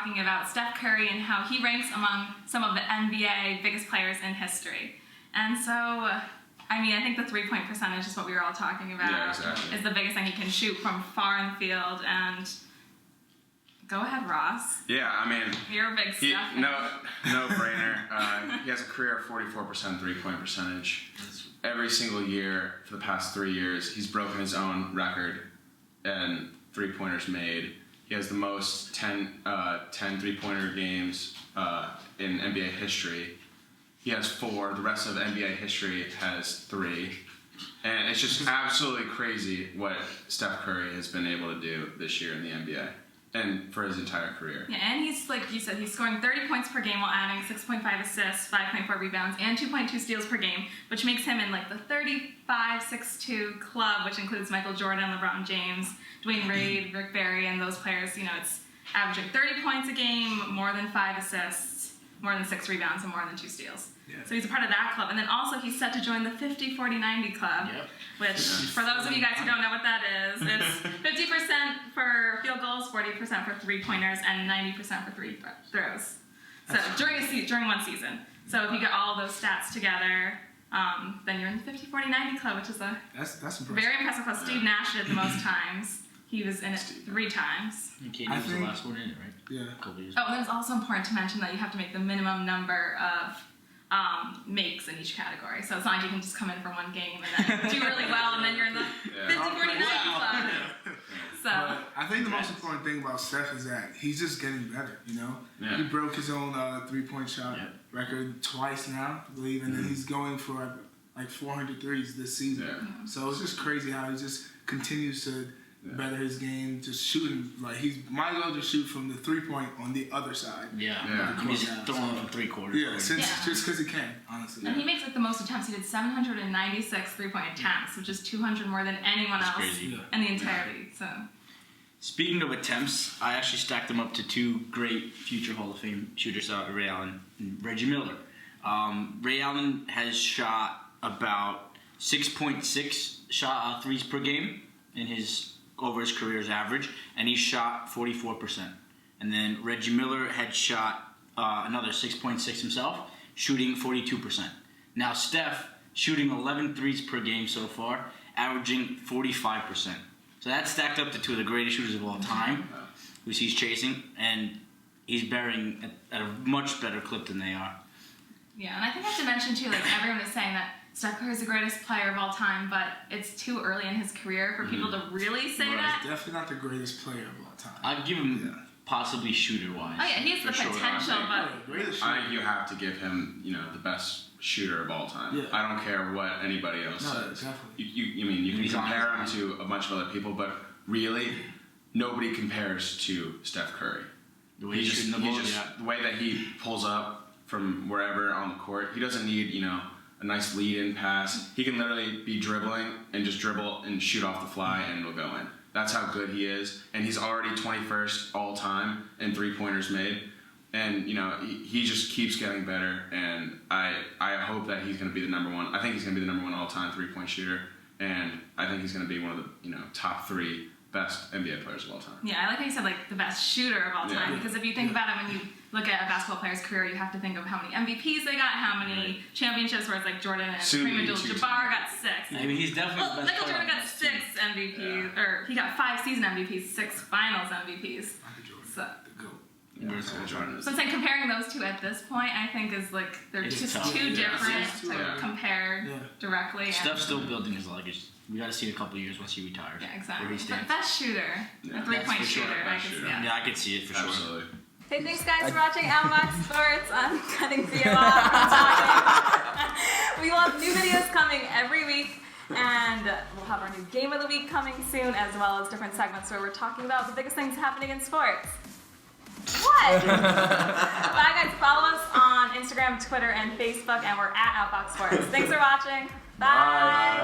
talking about Steph Curry and how he ranks among some of the NBA biggest players in history. And so, I mean, I think the three-point percentage is what we were all talking about. Yeah, exactly. Is the biggest thing he can shoot from far in the field. And go ahead, Ross. Yeah, I mean, You're a big Steph fan. no brainer. He has a career of 44% three-point percentage. Every single year for the past 3 years, he's broken his own record in three-pointers made. He has the most 10 three-pointer games in NBA history. He has 4. The rest of NBA history has 3. And it's just absolutely crazy what Steph Curry has been able to do this year in the NBA and for his entire career. Yeah, and he's, like you said, he's scoring 30 points per game while adding 6.5 assists, 5.4 rebounds, and 2.2 steals per game, which makes him in, like, the 35-6-2 club, which includes Michael Jordan, LeBron James, Dwayne Wade, Rick Barry, and those players. You know, it's averaging 30 points a game, more than 5 assists, more than 6 rebounds, and more than 2 steals. Yeah. So he's a part of that club. And then also he's set to join the 50-40-90 club, which, for those of you guys who don't know what that is, it's 50% for field goals, 40% for three-pointers, and 90% for free throws. So during one season. So if you get all those stats together, then you're in the 50-40-90 club, which is that's impressive. Very impressive club. Steve Nash did it the most times. He was in it 3 times. And KD was the last one in it, right? Yeah. A couple years Oh, and it's also important to mention that you have to make the minimum number of makes in each category. So it's not like you can just come in for one game and then do really well and then you're in the 50-40-90 club. So I think the most important thing about Steph is that he's just getting better, you know? Yeah. He broke his own three-point shot record twice now, I believe, and then he's going for like 400 threes this season. Yeah. So it's just crazy how he just continues to better his game, just shooting. Like, he might as well just shoot from the three-point on the other side. Yeah. He's throwing from three-quarters. Yeah, just because he can, honestly. And he makes like the most attempts. He did 796 three-point attempts, which is 200 more than anyone else in the entire league. So. Speaking of attempts, I actually stacked them up to 2 great future Hall of Fame shooters, Ray Allen and Reggie Miller. Ray Allen has shot about 6.6 threes per game in over his career's average, and he shot 44%. And then Reggie Miller had shot another 6.6 himself, shooting 42%. Now Steph shooting 11 threes per game so far, averaging 45%. So that's stacked up to 2 of the greatest shooters of all time, who he's chasing, and he's burying at a much better clip than they are. Yeah, and I think I have to mention too, like everyone is saying that Steph Curry is the greatest player of all time, but it's too early in his career for people to really say that. He's definitely not the greatest player of all time. I'd give him possibly shooter-wise. Oh yeah, he has the potential, but I think you have to give him, the best shooter of all time. Yeah. I don't care what anybody else says. Definitely. You can compare him to a bunch of other people, but really, nobody compares to Steph Curry. The way he's shooting the ball, the way that he pulls up from wherever on the court, he doesn't need, a nice lead-in pass. He can literally be dribbling and just dribble and shoot off the fly and it'll go in. That's how good he is. And he's already 21st all-time in three-pointers made. And, he just keeps getting better. And I hope that he's going to be the number 1. I think he's going to be the number 1 all-time three-point shooter. And I think he's going to be one of the, top 3 best NBA players of all time. Yeah, I like how you said, the best shooter of all time. Because if you think about it, when you look at a basketball player's career, you have to think of how many MVPs they got, how many championships, where it's like Jordan and Kareem Abdul-Jabbar got 6. I mean, he's definitely the best Michael Jordan got 6 MVPs, or he got 5 season MVPs, 6 finals MVPs. So I'm saying comparing those 2 at this point, I think is they're just too different to compare directly. Steph's still building his legacy. We got to see in a couple of years once he retires. Yeah, exactly. Where he stands. Best shooter, a three-point shooter. Yeah, I could see it for sure. Absolutely. Hey, thanks guys for watching Outbox Sports. I'm cutting Theo off from talking. We will have new videos coming every week, and we'll have our new Game of the Week coming soon, as well as different segments where we're talking about the biggest things happening in sports. What? Bye guys, follow us on Instagram, Twitter, and Facebook, and we're at Outbox Sports. Thanks for watching. Bye.